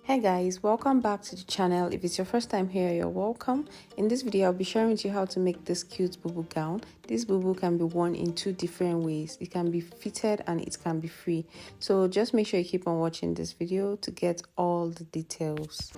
Hey guys, welcome back to the channel. If it's your first time here, you're welcome. In this video, I'll be sharing with you how to make this cute bubu gown. This bubu can be worn in two different ways. It can be fitted and it can be free. So just make sure you keep on watching this video to get all the details.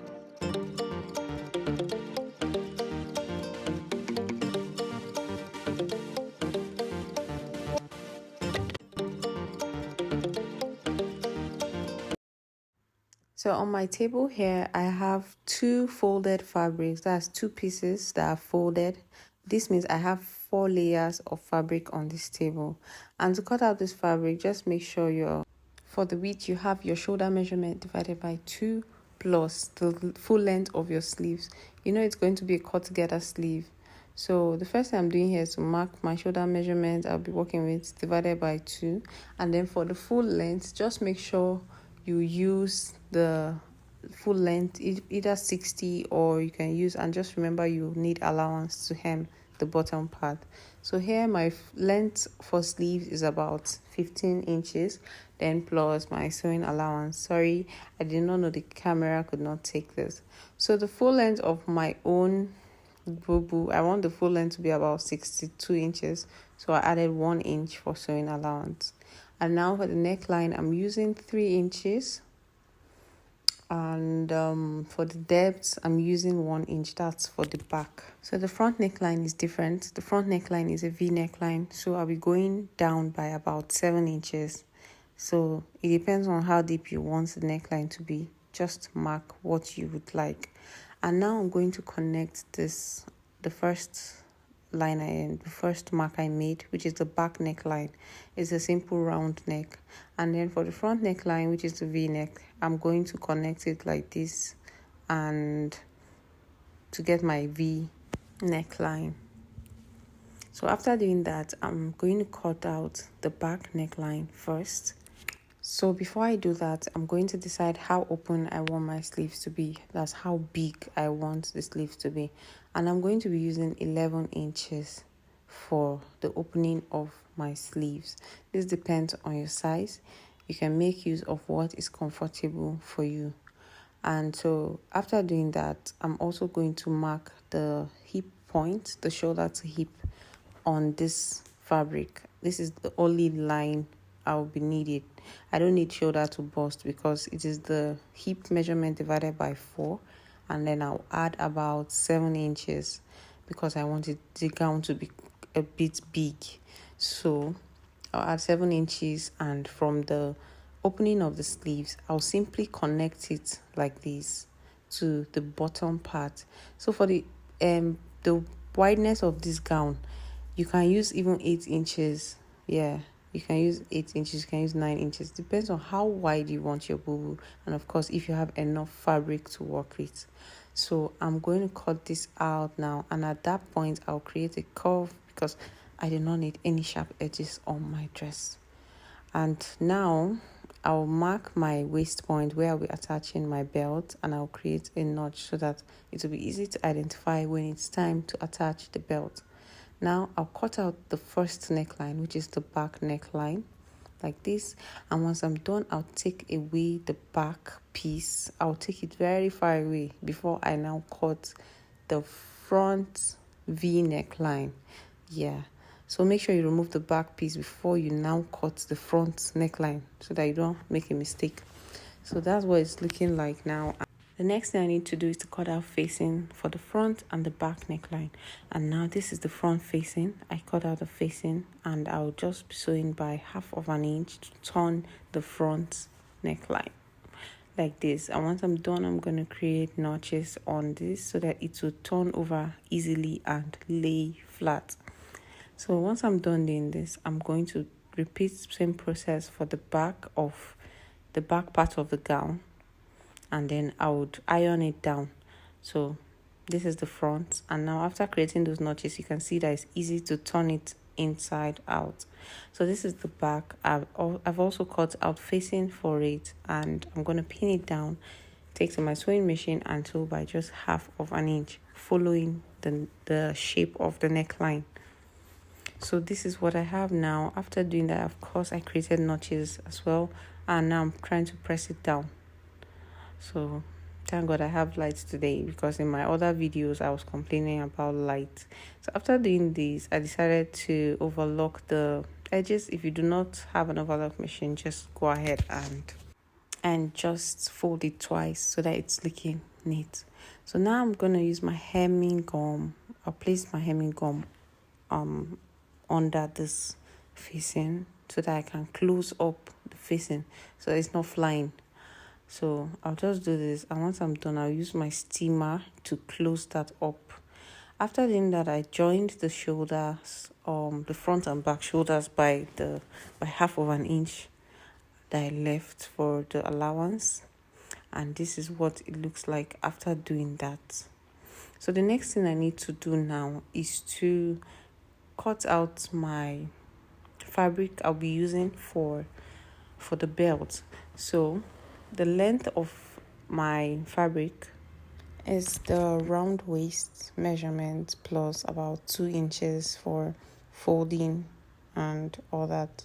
So on my table here, I have two folded fabrics. That's two pieces that are folded. This means I have 4 layers of fabric on this table. And to cut out this fabric, just make sure for the width, you have your shoulder measurement divided by 2 plus the full length of your sleeves. You know it's going to be a cut together sleeve. So the first thing I'm doing here is to mark my shoulder measurement I'll be working with divided by 2. And then for the full length, just make sure you use the full length, either 60 or you can use, and just remember you need allowance to hem the bottom part. So here my length for sleeves is about 15 inches, then plus my sewing allowance. Sorry, I did not know the camera could not take this. So the full length of my own bubu, I want the full length to be about 62 inches, so I added 1 inch for sewing allowance. And now for the neckline, I'm using 3 inches, and for the depth I'm using 1 inch. That's for the back. So the front neckline is different. The front neckline is a V neckline, so I'll be going down by about 7 inches. So it depends on how deep you want the neckline to be. Just mark what you would like. And now I'm going to connect this, the first mark I made, which is the back neckline. It's a simple round neck. And then for the front neckline, which is the V neck, I'm going to connect it like this and to get my V neckline. So after doing that, I'm going to cut out the back neckline first. So before I do that, I'm going to decide how open I want my sleeves to be. That's how big I want the sleeves to be. And I'm going to be using 11 inches for the opening of my sleeves. This depends on your size. You can make use of what is comfortable for you. And so after doing that, I'm also going to mark the hip point, the shoulder to hip on this fabric. This is the only line I'll be needed. I don't need shoulder to bust because it is the hip measurement divided by 4, and then I'll add about 7 inches because I wanted the gown to be a bit big. So I'll add 7 inches, and from the opening of the sleeves, I'll simply connect it like this to the bottom part. So for the wideness of this gown, you can use even 8 inches. Yeah, you can use 8 inches, you can use 9 inches. Depends on how wide you want your bubu, and of course if you have enough fabric to work with. So I'm going to cut this out now, and at that point I'll create a curve because I do not need any sharp edges on my dress. And now I'll mark my waist point where I'll be attaching my belt, and I'll create a notch so that it will be easy to identify when it's time to attach the belt. Now I'll cut out the first neckline, which is the back neckline, like this. And once I'm done, I'll take away the back piece. I'll take it very far away before I now cut the front V neckline. Yeah, so make sure you remove the back piece before you now cut the front neckline so that you don't make a mistake. So that's what it's looking like now. The next thing I need to do is to cut out facing for the front and the back neckline. And now this is the front facing. I cut out the facing, and I'll just be sewing by 1/2 inch to turn the front neckline like this. And once I'm done, I'm going to create notches on this so that it will turn over easily and lay flat. So once I'm done doing this, I'm going to repeat the same process for the back part of the gown, and then I would iron it down. So this is the front, and now after creating those notches, you can see that it's easy to turn it inside out. So this is the back. I've also cut out facing for it, and I'm going to pin it down, take to my sewing machine and sew by just 1/2 inch, following the shape of the neckline. So this is what I have now. After doing that, of course, I created notches as well, and now I'm trying to press it down. So thank God I have light today, because in my other videos I was complaining about light. So after doing this, I decided to overlock the edges. If you do not have an overlock machine, just go ahead and just fold it twice so that it's looking neat. So now I'm gonna use my hemming gum. I'll place my hemming gum under this facing so that I can close up the facing so it's not flying. So I'll just do this, and once I'm done, I'll use my steamer to close that up. After doing that, I joined the shoulders, the front and back shoulders by half of an inch that I left for the allowance, and this is what it looks like after doing that. So the next thing I need to do now is to cut out my fabric I'll be using for the belt. So the length of my fabric is the round waist measurement plus about 2 inches for folding and all that.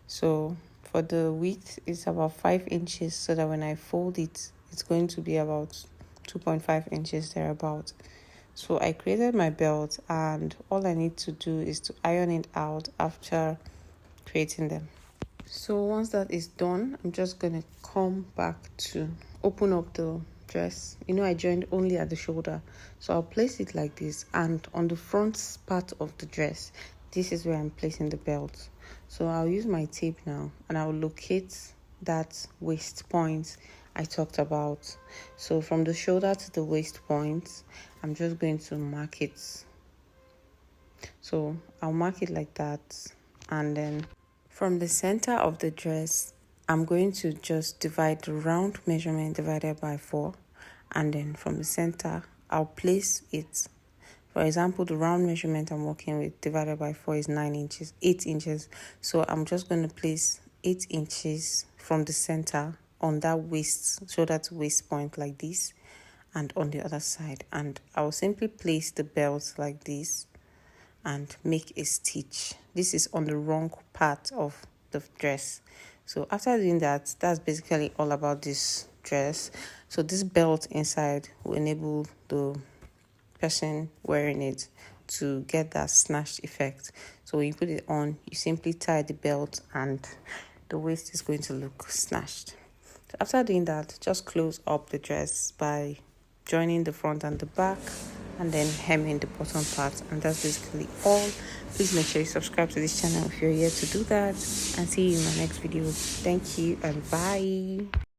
So for the width, it's about 5 inches, so that when I fold it, it's going to be about 2.5 inches thereabout. So I created my belt, and all I need to do is to iron it out after creating them. So once that is done, I'm just going to come back to open up the dress. I joined only at the shoulder, so I'll place it like this, and on the front part of the dress, this is where I'm placing the belt. So I'll use my tape now, and I'll locate that waist point I talked about. So from the shoulder to the waist point, I'm just going to mark it. So I'll mark it like that, and then from the center of the dress, I'm going to just divide the round measurement divided by 4, and then from the center, I'll place it. For example, the round measurement I'm working with divided by 4 is 8 inches. So I'm just going to place 8 inches from the center on that waist, shoulder to waist point like this, and on the other side. And I'll simply place the belt like this and make a stitch. This is on the wrong part of the dress. So after doing that, that's basically all about this dress. So this belt inside will enable the person wearing it to get that snatched effect. So when you put it on, you simply tie the belt and the waist is going to look snatched. So after doing that, just close up the dress by joining the front and the back, and then hemming the bottom part, and that's basically all. Please make sure you subscribe to this channel if you're here to do that, and see you in my next video. Thank you and bye.